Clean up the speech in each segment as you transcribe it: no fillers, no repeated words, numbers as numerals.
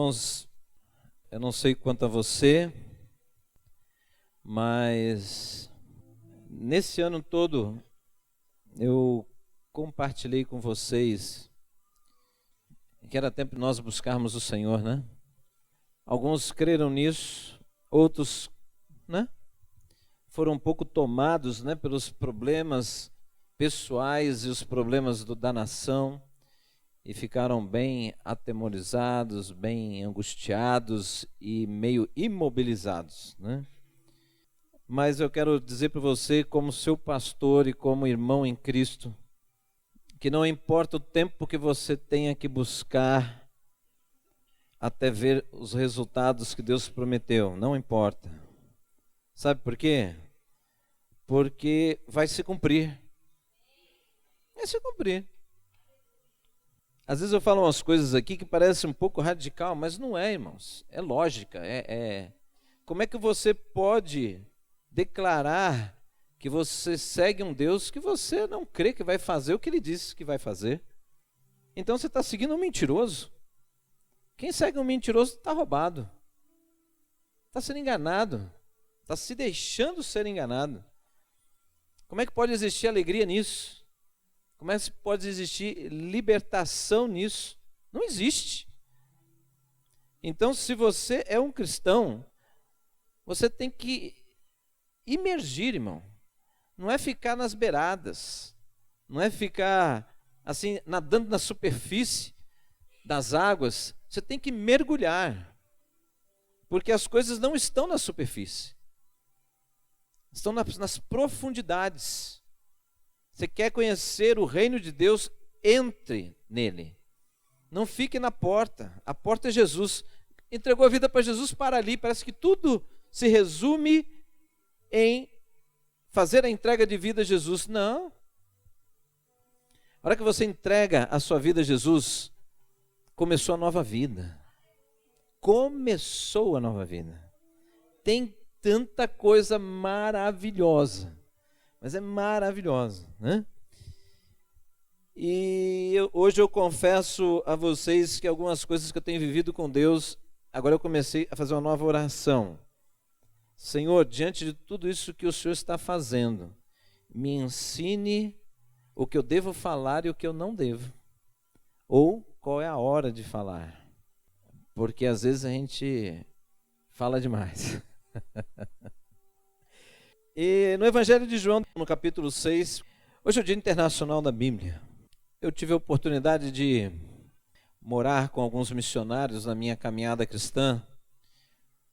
Irmãos, eu não sei quanto a você, mas nesse ano todo eu compartilhei com vocês que era tempo de nós buscarmos o Senhor, né? Alguns creram nisso, outros, né, foram um pouco tomados, né, pelos problemas pessoais e os problemas da nação e ficaram bem atemorizados, bem angustiados e meio imobilizados, né? Mas eu quero dizer para você, como seu pastor e como irmão em Cristo, que não importa o tempo que você tenha que buscar até ver os resultados que Deus prometeu, não importa. Sabe por quê? Porque vai se cumprir. Vai se cumprir. Às vezes eu falo umas coisas aqui que parecem um pouco radical, mas não é, irmãos. É lógica. Como é que você pode declarar que você segue um Deus que você não crê que vai fazer o que Ele disse que vai fazer? Então você está seguindo um mentiroso. Quem segue um mentiroso está roubado. Está sendo enganado. Está se deixando ser enganado. Como é que pode existir alegria nisso? Como é que pode existir libertação nisso? Não existe. Então, se você é um cristão, você tem que imergir, irmão. Não é ficar nas beiradas. Não é ficar assim, nadando na superfície das águas. Você tem que mergulhar. Porque as coisas não estão na superfície. Estão nas profundidades. Você quer conhecer o reino de Deus? Entre nele. Não fique na porta. A porta é Jesus. Entregou a vida para Jesus, para ali. Parece que tudo se resume em fazer a entrega de vida a Jesus. Não. A hora que você entrega a sua vida a Jesus, começou a nova vida. Começou a nova vida. Tem tanta coisa maravilhosa. Mas é maravilhosa, né? E hoje eu confesso a vocês que algumas coisas que eu tenho vivido com Deus, agora eu comecei a fazer uma nova oração. Senhor, diante de tudo isso que o Senhor está fazendo, me ensine o que eu devo falar e o que eu não devo. Ou qual é a hora de falar. Porque às vezes a gente fala demais. E no Evangelho de João, no capítulo 6, hoje é o Dia Internacional da Bíblia. Eu tive a oportunidade de morar com alguns missionários na minha caminhada cristã.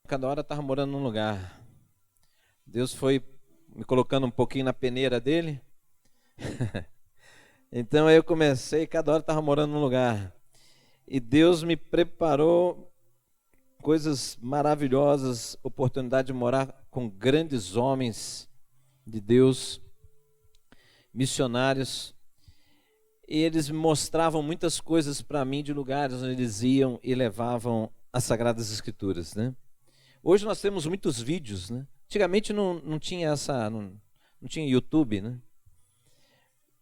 Cada hora eu estava morando num lugar. Deus foi me colocando um pouquinho na peneira dele. Então aí eu comecei, cada hora eu estava morando num lugar. E Deus me preparou coisas maravilhosas, oportunidade de morar com grandes homens de Deus, missionários, e eles mostravam muitas coisas para mim de lugares onde eles iam e levavam as Sagradas Escrituras, né? Hoje nós temos muitos vídeos, né? Antigamente não tinha não tinha YouTube, né?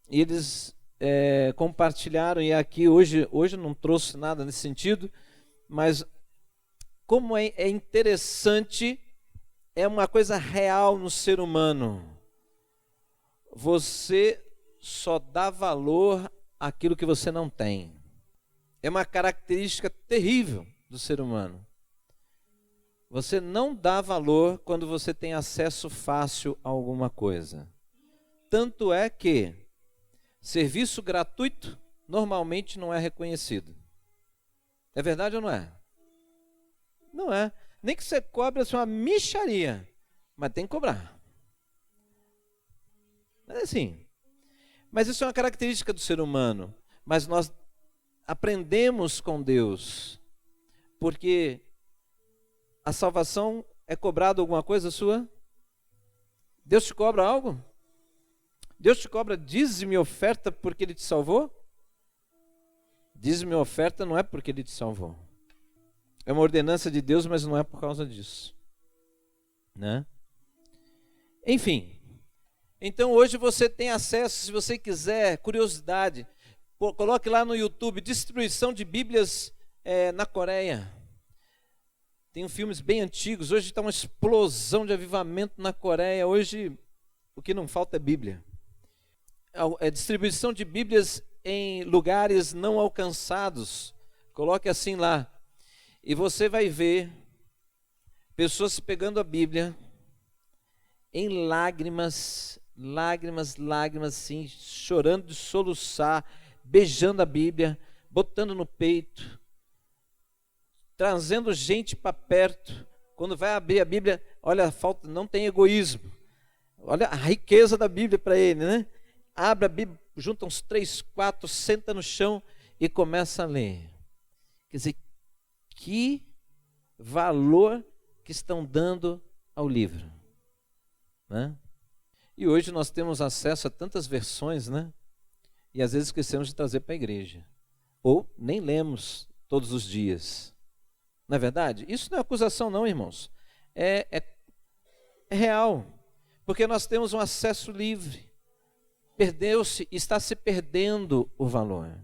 E eles compartilharam, e aqui hoje eu não trouxe nada nesse sentido, mas como é interessante, é uma coisa real no ser humano. Você só dá valor àquilo que você não tem. É uma característica terrível do ser humano. Você não dá valor quando você tem acesso fácil a alguma coisa. Tanto é que serviço gratuito normalmente não é reconhecido. É verdade ou não é? Não é. Nem que você cobre assim, uma mixaria, mas tem que cobrar. É assim. Mas isso é uma característica do ser humano. Mas nós aprendemos com Deus, porque a salvação é cobrada alguma coisa sua? Deus te cobra algo? Deus te cobra dízimo e oferta porque Ele te salvou? Dízimo e oferta não é porque Ele te salvou. É uma ordenança de Deus, mas não é por causa disso, né? Enfim, então hoje você tem acesso, se você quiser, curiosidade, coloque lá no YouTube, distribuição de Bíblias na Coreia. Tem filmes bem antigos, hoje está uma explosão de avivamento na Coreia, hoje o que não falta é Bíblia. É distribuição de Bíblias em lugares não alcançados, coloque assim lá, e você vai ver pessoas pegando a Bíblia em lágrimas, assim, chorando de soluçar, beijando a Bíblia, botando no peito, trazendo gente para perto. Quando vai abrir a Bíblia, olha, falta, não tem egoísmo. Olha a riqueza da Bíblia para ele, né? Abre a Bíblia, junta uns 3, 4, senta no chão e começa a ler. Quer dizer, que valor que estão dando ao livro, né? E hoje nós temos acesso a tantas versões, né? E às vezes esquecemos de trazer para a igreja. Ou nem lemos todos os dias. Não é verdade? Isso não é acusação não, irmãos. É real. Porque nós temos um acesso livre. Perdeu-se, está se perdendo o valor.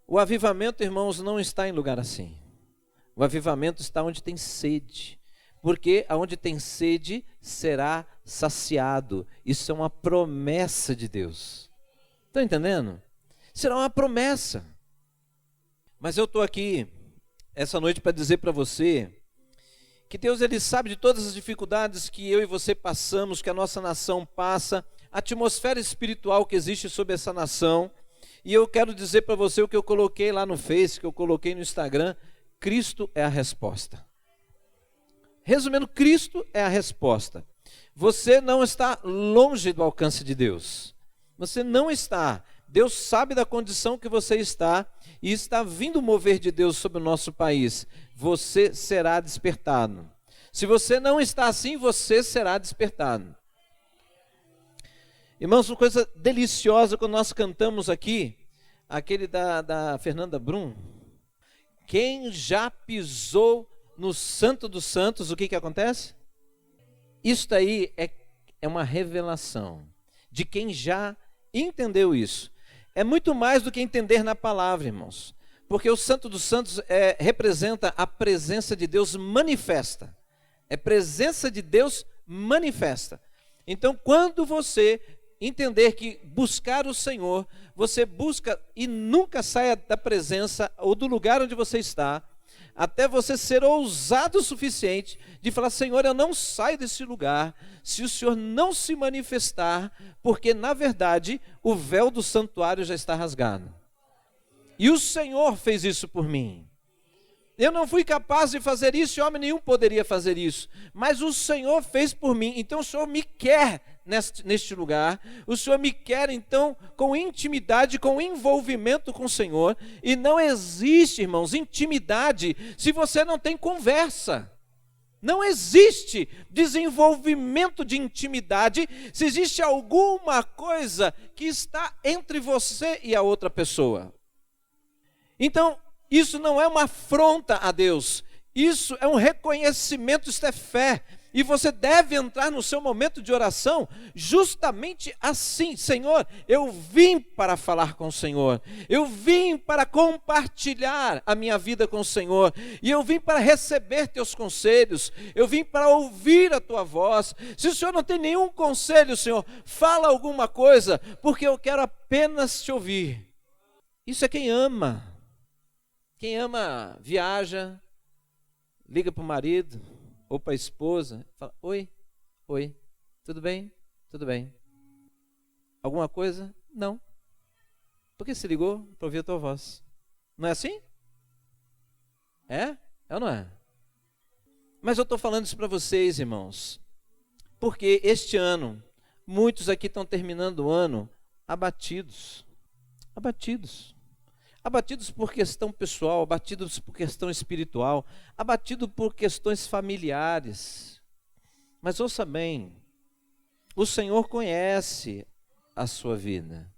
O avivamento, irmãos, não está em lugar assim. O avivamento está onde tem sede. Porque aonde tem sede será saciado. Isso é uma promessa de Deus. Estão entendendo? Será uma promessa. Mas eu estou aqui essa noite para dizer para você que Deus, Ele sabe de todas as dificuldades que eu e você passamos, que a nossa nação passa, a atmosfera espiritual que existe sobre essa nação. E eu quero dizer para você o que eu coloquei lá no Face, que eu coloquei no Instagram: Cristo é a resposta. Resumindo, Cristo é a resposta. Você não está longe do alcance de Deus. Você não está. Deus sabe da condição que você está e está vindo o mover de Deus sobre o nosso país. Você será despertado. Se você não está assim, você será despertado. Irmãos, uma coisa deliciosa quando nós cantamos aqui, aquele da Fernanda Brum. Quem já pisou no Santo dos Santos, o que acontece? Isso aí é uma revelação de quem já entendeu isso. É muito mais do que entender na palavra, irmãos. Porque o Santo dos Santos representa a presença de Deus manifesta. É presença de Deus manifesta. Então, quando você entender que buscar o Senhor, você busca e nunca saia da presença ou do lugar onde você está, até você ser ousado o suficiente de falar: Senhor, eu não saio desse lugar se o Senhor não se manifestar, porque na verdade o véu do santuário já está rasgado. E o Senhor fez isso por mim. Eu não fui capaz de fazer isso e homem nenhum poderia fazer isso, mas o Senhor fez por mim. Então o Senhor me quer neste lugar, o Senhor me quer então com intimidade, com envolvimento com o Senhor. E não existe, irmãos, intimidade se você não tem conversa. Não existe desenvolvimento de intimidade se existe alguma coisa que está entre você e a outra pessoa. Então, isso não é uma afronta a Deus, isso é um reconhecimento, isso é fé. E você deve entrar no seu momento de oração justamente assim: Senhor, eu vim para falar com o Senhor, eu vim para compartilhar a minha vida com o Senhor, e eu vim para receber teus conselhos, eu vim para ouvir a tua voz. Se o Senhor não tem nenhum conselho, Senhor, fala alguma coisa, porque eu quero apenas te ouvir. Isso é quem ama. Quem ama viaja, liga para o marido ou para a esposa, fala: oi, tudo bem? Tudo bem. Alguma coisa? Não. Por que se ligou? Para ouvir a tua voz. Não é assim? É? É ou não é? Mas eu estou falando isso para vocês, irmãos, porque este ano, muitos aqui estão terminando o ano abatidos. Abatidos por questão pessoal, abatidos por questão espiritual, abatidos por questões familiares. Mas ouça bem, o Senhor conhece a sua vida,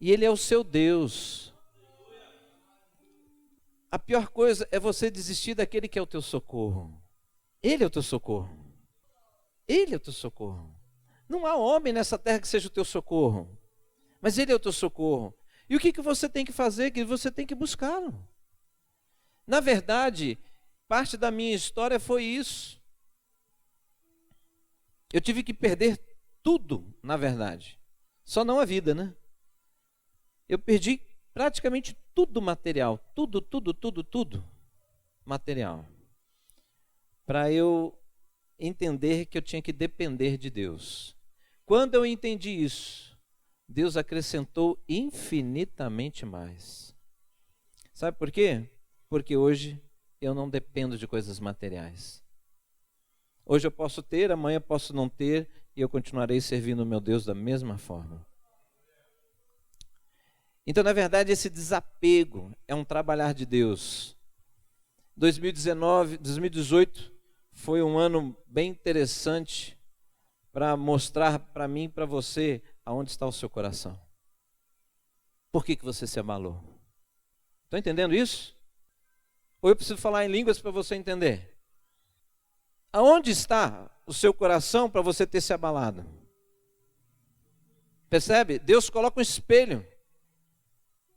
e Ele é o seu Deus. A pior coisa é você desistir daquele que é o teu socorro. Ele é o teu socorro. Ele é o teu socorro. Não há homem nessa terra que seja o teu socorro, mas Ele é o teu socorro. E o que você tem que fazer? Que você tem que buscá-lo. Na verdade, parte da minha história foi isso. Eu tive que perder tudo, na verdade. Só não a vida, né? Eu perdi praticamente tudo material. Tudo material. Para eu entender que eu tinha que depender de Deus. Quando eu entendi isso, Deus acrescentou infinitamente mais. Sabe por quê? Porque hoje eu não dependo de coisas materiais. Hoje eu posso ter, amanhã posso não ter, e eu continuarei servindo o meu Deus da mesma forma. Então, na verdade, esse desapego é um trabalhar de Deus. 2018 foi um ano bem interessante para mostrar para mim e para você aonde está o seu coração. Por que você se abalou? Estão entendendo isso? Ou eu preciso falar em línguas para você entender? Aonde está o seu coração para você ter se abalado? Percebe? Deus coloca um espelho.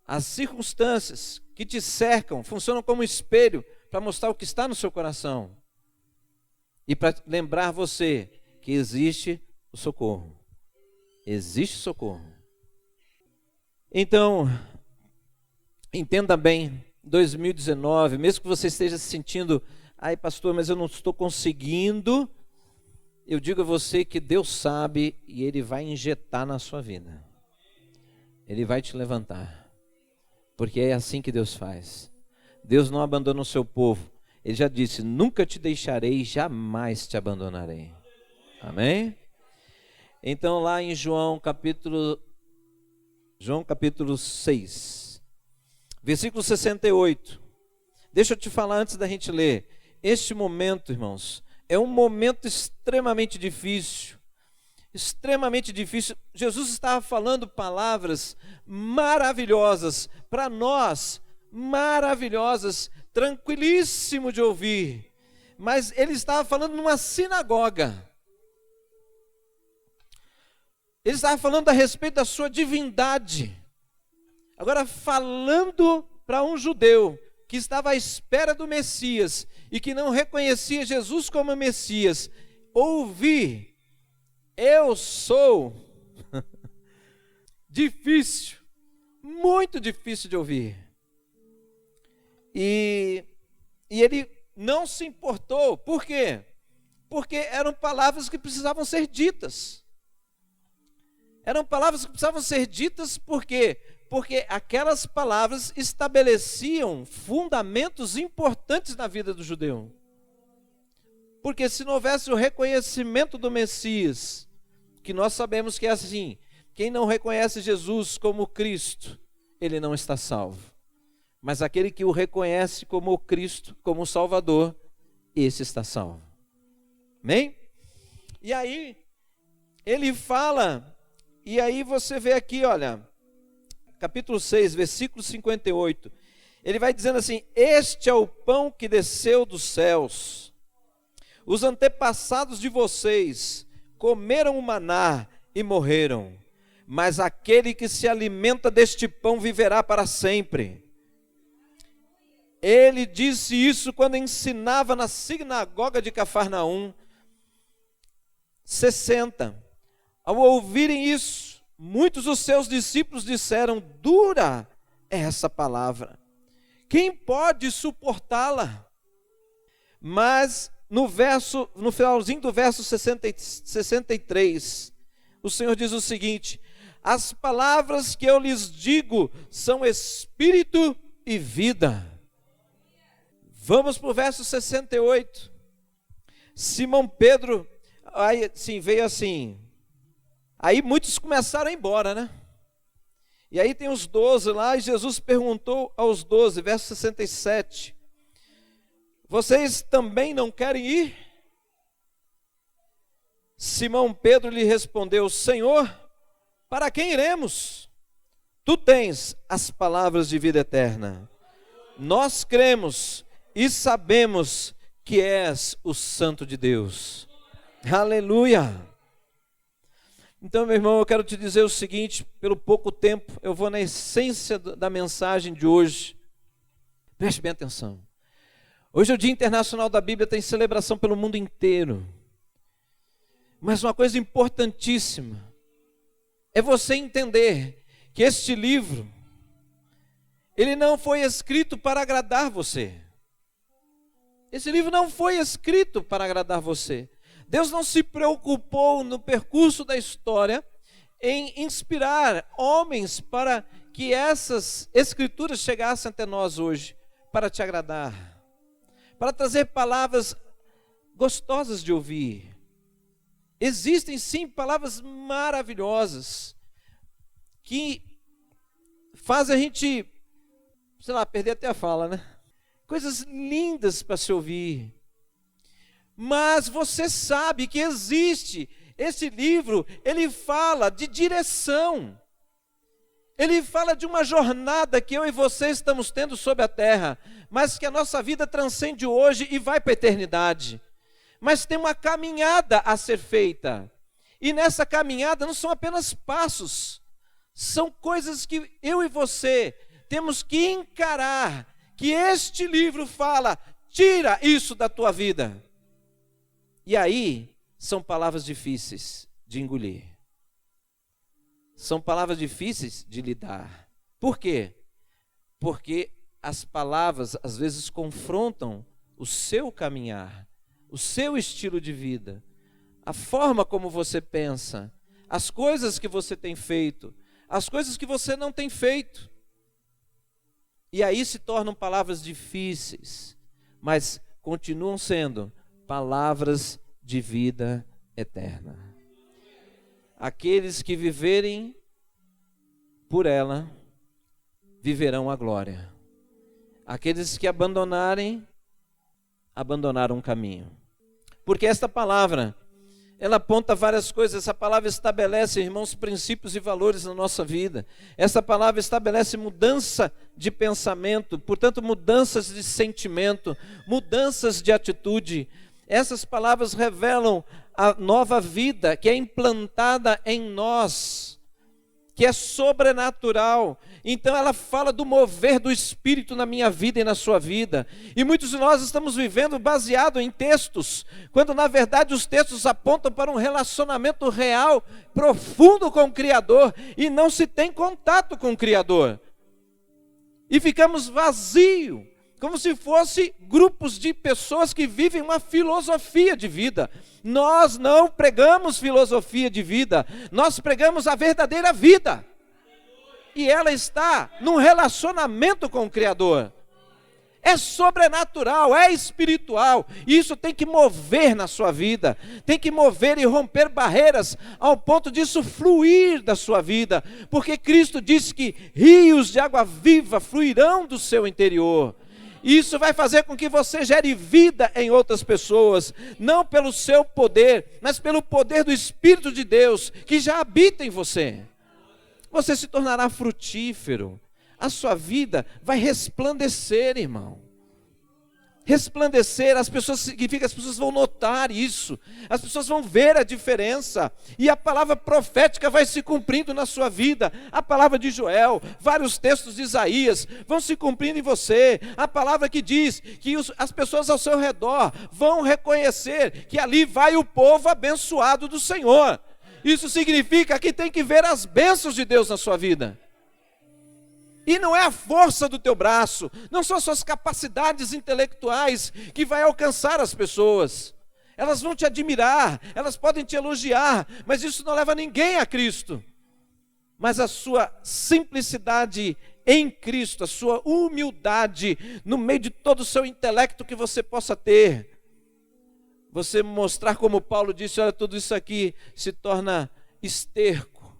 As circunstâncias que te cercam funcionam como um espelho para mostrar o que está no seu coração. E para lembrar você que existe o socorro. Existe socorro. Então, entenda bem, 2019, mesmo que você esteja se sentindo, ai pastor, mas eu não estou conseguindo, eu digo a você que Deus sabe e Ele vai injetar na sua vida. Ele vai te levantar. Porque é assim que Deus faz. Deus não abandona o seu povo. Ele já disse, nunca te deixarei, jamais te abandonarei. Amém? Então lá em João capítulo 6, versículo 68. Deixa eu te falar antes da gente ler. Este momento, irmãos, é um momento extremamente difícil. Extremamente difícil. Jesus estava falando palavras maravilhosas para nós, maravilhosas, tranquilíssimo de ouvir. Mas ele estava falando numa sinagoga. Ele estava falando a respeito da sua divindade. Agora, falando para um judeu que estava à espera do Messias e que não reconhecia Jesus como Messias, ouvir, eu sou, difícil, muito difícil de ouvir. E ele não se importou. Por quê? Porque eram palavras que precisavam ser ditas. Eram palavras que precisavam ser ditas por quê? Porque aquelas palavras estabeleciam fundamentos importantes na vida do judeu. Porque se não houvesse o reconhecimento do Messias, que nós sabemos que é assim, quem não reconhece Jesus como Cristo, ele não está salvo. Mas aquele que o reconhece como Cristo, como Salvador, esse está salvo. Amém? E aí, ele fala, e aí você vê aqui, olha, capítulo 6, versículo 58. Ele vai dizendo assim, este é o pão que desceu dos céus. Os antepassados de vocês comeram o maná e morreram. Mas aquele que se alimenta deste pão viverá para sempre. Ele disse isso quando ensinava na sinagoga de Cafarnaum. 60. Ao ouvirem isso, muitos dos seus discípulos disseram, dura é essa palavra. Quem pode suportá-la? Mas no finalzinho do verso 63, o Senhor diz o seguinte, as palavras que eu lhes digo são espírito e vida. Vamos para o verso 68. Simão Pedro, aí sim, veio assim. Aí muitos começaram a ir embora, né? E aí tem os 12 lá, e Jesus perguntou aos 12, verso 67. Vocês também não querem ir? Simão Pedro lhe respondeu, Senhor, para quem iremos? Tu tens as palavras de vida eterna. Nós cremos e sabemos que és o Santo de Deus. Aleluia! Então, meu irmão, eu quero te dizer o seguinte, pelo pouco tempo, eu vou na essência da mensagem de hoje. Preste bem atenção. Hoje é o Dia Internacional da Bíblia, tem celebração pelo mundo inteiro. Mas uma coisa importantíssima é você entender que este livro, ele não foi escrito para agradar você. Esse livro não foi escrito para agradar você. Deus não se preocupou no percurso da história em inspirar homens para que essas escrituras chegassem até nós hoje, para te agradar, para trazer palavras gostosas de ouvir. Existem sim palavras maravilhosas que fazem a gente, sei lá, perder até a fala, né? Coisas lindas para se ouvir. Mas você sabe que existe, esse livro, ele fala de direção. Ele fala de uma jornada que eu e você estamos tendo sobre a terra, mas que a nossa vida transcende hoje e vai para a eternidade. Mas tem uma caminhada a ser feita. E nessa caminhada não são apenas passos, são coisas que eu e você temos que encarar, que este livro fala, tira isso da tua vida. E aí, são palavras difíceis de engolir. São palavras difíceis de lidar. Por quê? Porque as palavras, às vezes, confrontam o seu caminhar, o seu estilo de vida, a forma como você pensa, as coisas que você tem feito, as coisas que você não tem feito. E aí se tornam palavras difíceis, mas continuam sendo palavras de vida eterna. Aqueles que viverem por ela, viverão a glória. Aqueles que abandonarem, abandonaram o caminho. Porque esta palavra, ela aponta várias coisas. Essa palavra estabelece, irmãos, princípios e valores na nossa vida. Essa palavra estabelece mudança de pensamento, portanto, mudanças de sentimento, mudanças de atitude. Essas palavras revelam a nova vida que é implantada em nós, que é sobrenatural. Então ela fala do mover do Espírito na minha vida e na sua vida. E muitos de nós estamos vivendo baseado em textos, quando na verdade os textos apontam para um relacionamento real, profundo com o Criador, e não se tem contato com o Criador. E ficamos vazios, como se fossem grupos de pessoas que vivem uma filosofia de vida. Nós não pregamos filosofia de vida, nós pregamos a verdadeira vida. E ela está num relacionamento com o Criador. É sobrenatural, é espiritual. E isso tem que mover na sua vida. Tem que mover e romper barreiras ao ponto disso fluir da sua vida. Porque Cristo disse que rios de água viva fluirão do seu interior. Isso vai fazer com que você gere vida em outras pessoas, não pelo seu poder, mas pelo poder do Espírito de Deus que já habita em você. Você se tornará frutífero, a sua vida vai resplandecer, irmão. Resplandecer, as pessoas significa, as pessoas vão notar isso, as pessoas vão ver a diferença, e a palavra profética vai se cumprindo na sua vida. A palavra de Joel, vários textos de Isaías vão se cumprindo em você. A palavra que diz que as pessoas ao seu redor vão reconhecer que ali vai o povo abençoado do Senhor. Isso significa que tem que ver as bênçãos de Deus na sua vida. E não é a força do teu braço, não são as suas capacidades intelectuais que vai alcançar as pessoas. Elas vão te admirar, elas podem te elogiar, mas isso não leva ninguém a Cristo. Mas a sua simplicidade em Cristo, a sua humildade no meio de todo o seu intelecto que você possa ter. Você mostrar, como Paulo disse, olha, tudo isso aqui se torna esterco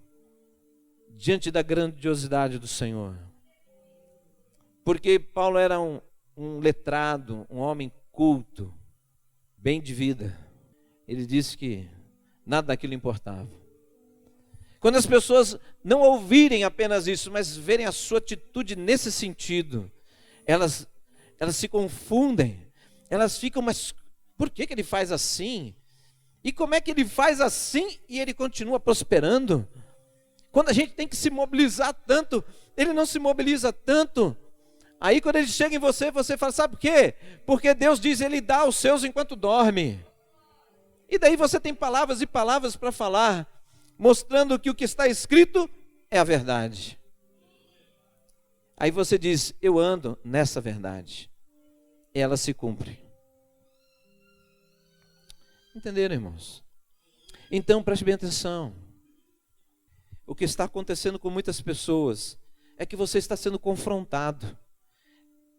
diante da grandiosidade do Senhor. Porque Paulo era um letrado, um homem culto, bem de vida. Ele disse que nada daquilo importava. Quando as pessoas não ouvirem apenas isso, mas verem a sua atitude nesse sentido, elas se confundem, elas ficam, mas por que ele faz assim? E como é que ele faz assim e ele continua prosperando? Quando a gente tem que se mobilizar tanto, ele não se mobiliza tanto. Aí quando ele chega em você, você fala, sabe por quê? Porque Deus diz, ele dá aos seus enquanto dorme. E daí você tem palavras e palavras para falar, mostrando que o que está escrito é a verdade. Aí você diz, eu ando nessa verdade. E ela se cumpre. Entenderam, irmãos? Então preste bem atenção. O que está acontecendo com muitas pessoas é que você está sendo confrontado.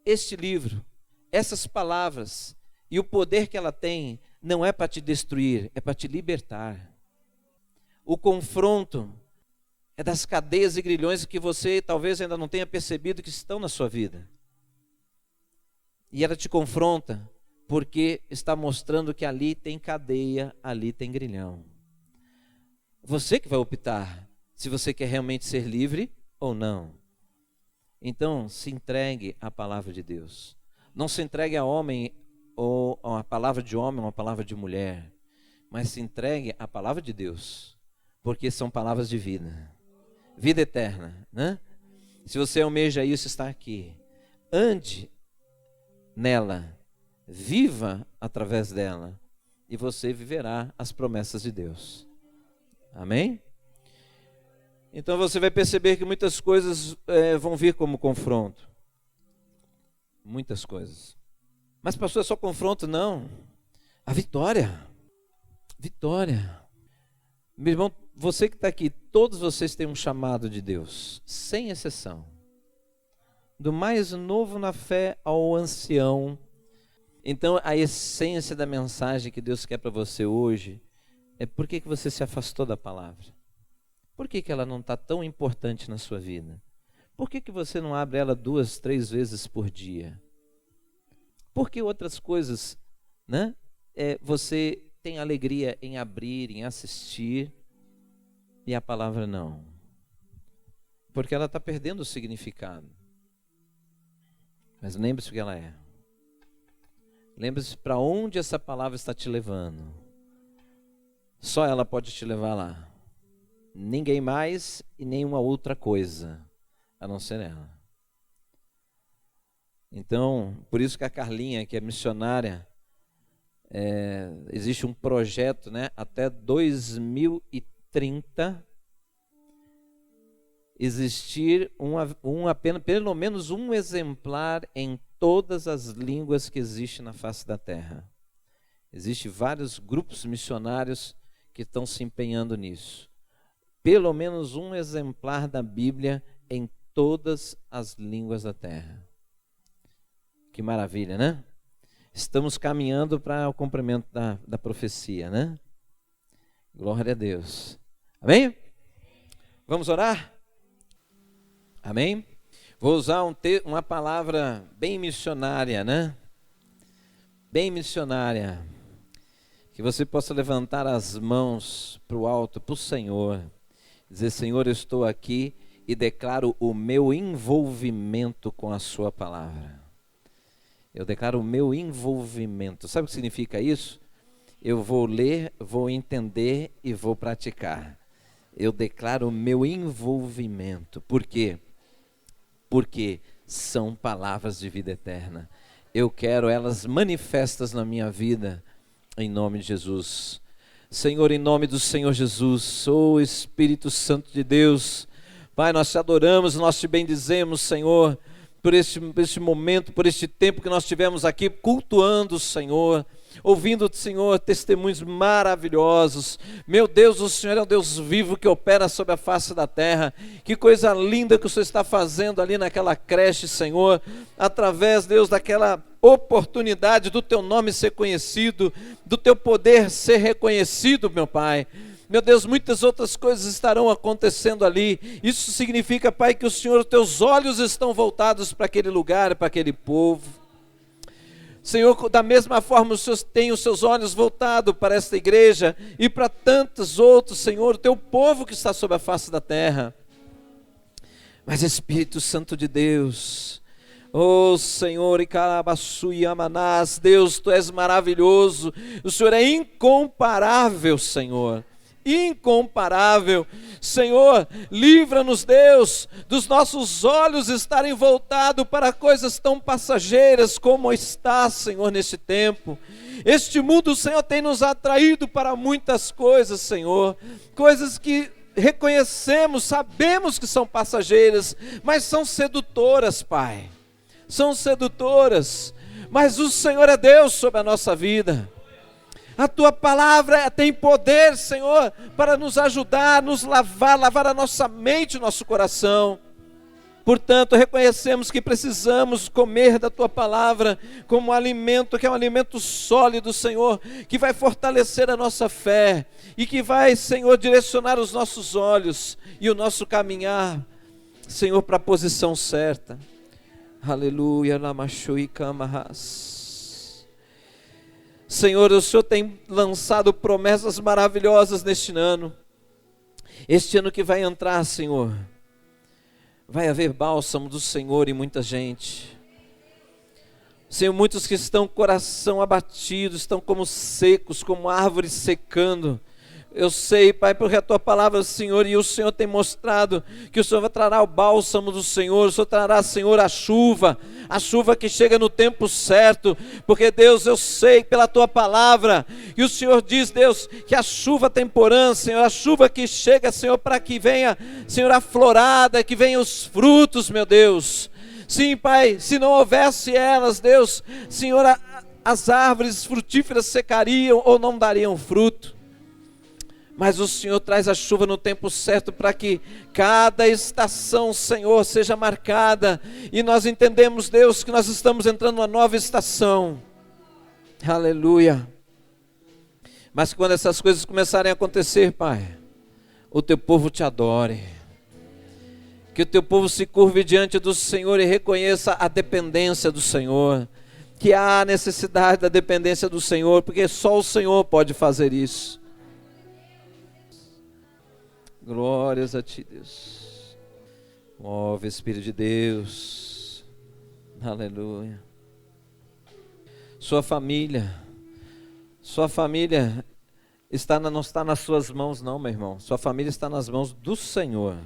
Este livro, essas palavras e o poder que ela tem, não é para te destruir, é para te libertar. O confronto é das cadeias e grilhões que você talvez ainda não tenha percebido que estão na sua vida. E ela te confronta porque está mostrando que ali tem cadeia, ali tem grilhão. Você que vai optar se você quer realmente ser livre ou não. Então, se entregue à palavra de Deus. Não se entregue a homem ou a uma palavra de homem ou uma palavra de mulher, mas se entregue à palavra de Deus, porque são palavras de vida, vida eterna, né? Se você almeja isso, está aqui. Ande nela, viva através dela, e você viverá as promessas de Deus. Amém? Então você vai perceber que muitas coisas vão vir como confronto. Muitas coisas. Mas pastor, é só confronto? Não. A vitória. Vitória. Meu irmão, você que está aqui, todos vocês têm um chamado de Deus, sem exceção. Do mais novo na fé ao ancião. Então a essência da mensagem que Deus quer para você hoje é por que você se afastou da palavra. Por que ela não está tão importante na sua vida? Por que você não abre ela 2, 3 vezes por dia? Por que outras coisas, né? Você tem alegria em abrir, em assistir, e a palavra não? Porque ela está perdendo o significado. Mas lembre-se o que ela é. Lembre-se para onde essa palavra está te levando. Só ela pode te levar lá. Ninguém mais e nenhuma outra coisa, a não ser ela. Então, por isso que a Carlinha, que é missionária, existe um projeto, né, até 2030, existir pelo menos um exemplar em todas as línguas que existem na face da terra. Existem vários grupos missionários que estão se empenhando nisso. Pelo menos um exemplar da Bíblia em todas as línguas da terra. Que maravilha, né? Estamos caminhando para o cumprimento da profecia, né? Glória a Deus. Amém? Vamos orar? Amém? Vou usar uma palavra bem missionária, né? Bem missionária. Que você possa levantar as mãos para o alto, para o Senhor. Dizer, Senhor, eu estou aqui e declaro o meu envolvimento com a sua palavra. Eu declaro o meu envolvimento. Sabe o que significa isso? Eu vou ler, vou entender e vou praticar. Eu declaro o meu envolvimento. Por quê? Porque são palavras de vida eterna. Eu quero elas manifestas na minha vida, em nome de Jesus. Senhor, em nome do Senhor Jesus, Espírito Santo de Deus, Pai, nós te adoramos, nós te bendizemos, Senhor, por este momento, por este tempo que nós tivemos aqui cultuando o Senhor, ouvindo, Senhor, testemunhos maravilhosos. Meu Deus, o Senhor é um Deus vivo que opera sobre a face da terra. Que coisa linda que o Senhor está fazendo ali naquela creche, Senhor, através, Deus, daquela oportunidade do teu nome ser conhecido, do teu poder ser reconhecido, meu Pai. Meu Deus, muitas outras coisas estarão acontecendo ali. Isso significa, Pai, que o Senhor, os teus olhos estão voltados para aquele lugar, para aquele povo. Senhor, da mesma forma o Senhor tem os seus olhos voltados para esta igreja e para tantos outros, Senhor, o teu povo que está sobre a face da terra. Mas Espírito Santo de Deus, Senhor, e Carabaçu e Amanás, Deus, tu és maravilhoso, o Senhor é incomparável, Senhor. incomparável. Senhor, livra-nos, Deus, dos nossos olhos estarem voltados para coisas tão passageiras como está, Senhor, neste tempo. Este mundo, Senhor, tem nos atraído para muitas coisas, Senhor, coisas que reconhecemos, sabemos que são passageiras, mas são sedutoras, Pai, são sedutoras, mas o Senhor é Deus sobre a nossa vida. A Tua palavra tem poder, Senhor, para nos ajudar, nos lavar a nossa mente, o nosso coração. Portanto, reconhecemos que precisamos comer da Tua palavra como um alimento, que é um alimento sólido, Senhor, que vai fortalecer a nossa fé e que vai, Senhor, direcionar os nossos olhos e o nosso caminhar, Senhor, para a posição certa. Aleluia, lamashui kamarras. Senhor, o Senhor tem lançado promessas maravilhosas neste ano. Este ano que vai entrar, Senhor, vai haver bálsamo do Senhor em muita gente. Senhor, muitos que estão com o coração abatido, estão como secos, como árvores secando. Eu sei, Pai, porque a Tua palavra, Senhor, e o Senhor tem mostrado que o Senhor trará o bálsamo do Senhor, o Senhor trará, Senhor, a chuva que chega no tempo certo, porque, Deus, eu sei pela Tua palavra, e o Senhor diz, Deus, que a chuva temporã, Senhor, a chuva que chega, Senhor, para que venha, Senhor, a florada, que venham os frutos, meu Deus. Sim, Pai, se não houvesse elas, Deus, Senhor, as árvores frutíferas secariam ou não dariam fruto. Mas o Senhor traz a chuva no tempo certo para que cada estação, Senhor, seja marcada. E nós entendemos, Deus, que nós estamos entrando numa nova estação. Aleluia. Mas quando essas coisas começarem a acontecer, Pai, o Teu povo Te adore. Que o Teu povo se curve diante do Senhor e reconheça a dependência do Senhor. Que há necessidade da dependência do Senhor, porque só o Senhor pode fazer isso. Glórias a Ti, Deus. Move, Espírito de Deus. Aleluia. Sua família não está nas suas mãos, não, meu irmão. Sua família está nas mãos do Senhor.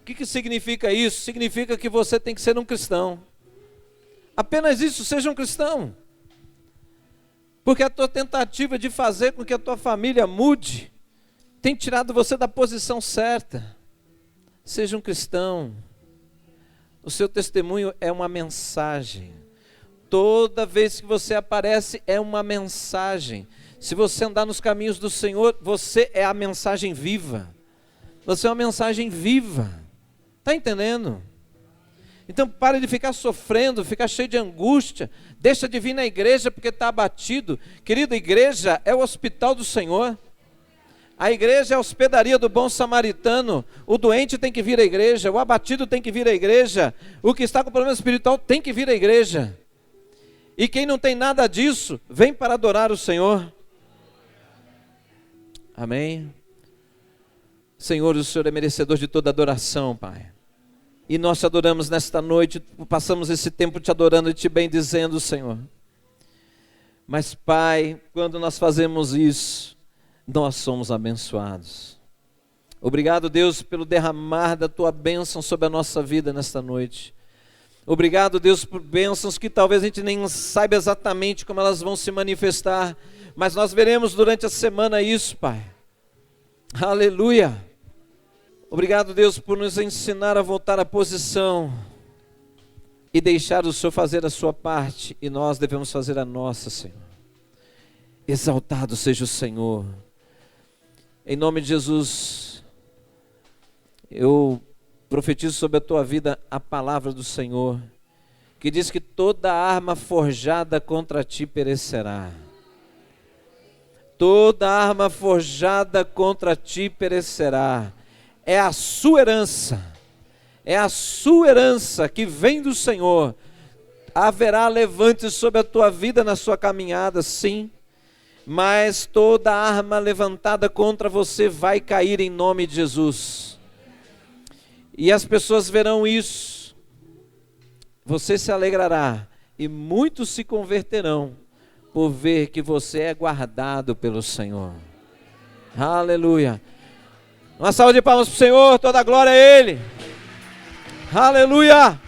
O que significa isso? Significa que você tem que ser um cristão. Apenas isso, seja um cristão. Porque a tua tentativa de fazer com que a tua família mude tem tirado você da posição certa. Seja um cristão. O seu testemunho é uma mensagem. Toda vez que você aparece é uma mensagem. Se você andar nos caminhos do Senhor, você é a mensagem viva. Você é uma mensagem viva. Está entendendo? Então pare de ficar sofrendo, ficar cheio de angústia. Deixa de vir na igreja porque está abatido. Querido, a igreja é o hospital do Senhor. A igreja é a hospedaria do bom samaritano. O doente tem que vir à igreja, o abatido tem que vir à igreja, o que está com problema espiritual tem que vir à igreja. E quem não tem nada disso, vem para adorar o Senhor. Amém? Senhor, o Senhor é merecedor de toda adoração, Pai. E nós te adoramos nesta noite, passamos esse tempo te adorando e te bendizendo, Senhor. Mas, Pai, quando nós fazemos isso, nós somos abençoados. Obrigado, Deus, pelo derramar da Tua bênção sobre a nossa vida nesta noite. Obrigado, Deus, por bênçãos que talvez a gente nem saiba exatamente como elas vão se manifestar, mas nós veremos durante a semana isso, Pai. Aleluia. Obrigado, Deus, por nos ensinar a voltar à posição e deixar o Senhor fazer a sua parte, e nós devemos fazer a nossa, Senhor. Exaltado seja o Senhor. Em nome de Jesus, eu profetizo sobre a tua vida a palavra do Senhor, que diz que toda arma forjada contra ti perecerá. Toda arma forjada contra ti perecerá. É a sua herança. É a sua herança que vem do Senhor. Haverá levante sobre a tua vida na sua caminhada, sim. Mas toda arma levantada contra você vai cair em nome de Jesus. E as pessoas verão isso. Você se alegrará e muitos se converterão por ver que você é guardado pelo Senhor. Aleluia. Uma salva de palmas para o Senhor, toda a glória a Ele. Aleluia.